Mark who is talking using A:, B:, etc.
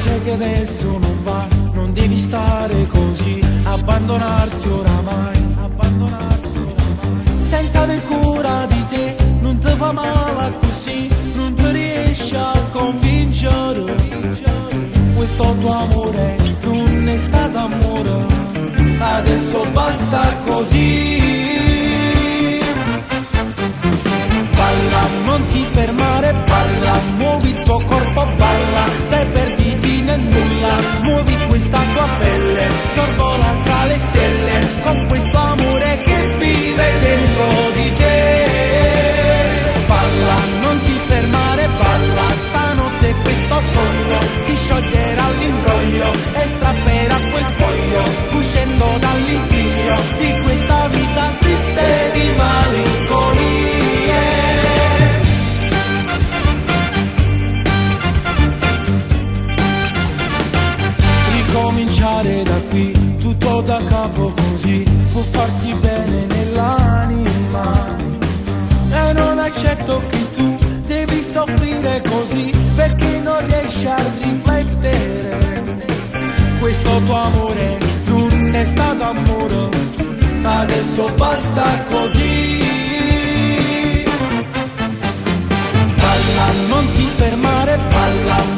A: sai che adesso non va, non devi stare così, abbandonarsi oramai, senza aver cura di te, non ti fa male così, non ti riesci a convincere, questo tuo amore non è stato amore, adesso basta così. Balla, non ti fermare, balla, muovi il tuo corpo, balla, dai perditi nel nulla, muovi questa tua pelle, sorvola tra le stelle, con questo amore che vive dentro di te. Balla, non ti fermare, balla, stanotte questo sogno ti scioglierà l'imbroglio e strapperà quel foglio, uscendo dall'impiglio di questa vita triste di malinconia. Cominciare da qui, tutto da capo così, può farti bene nell'anima. E non accetto che tu devi soffrire così, perché non riesci a riflettere. Questo tuo amore non è stato amore, adesso basta così. Balla, non ti fermare, balla,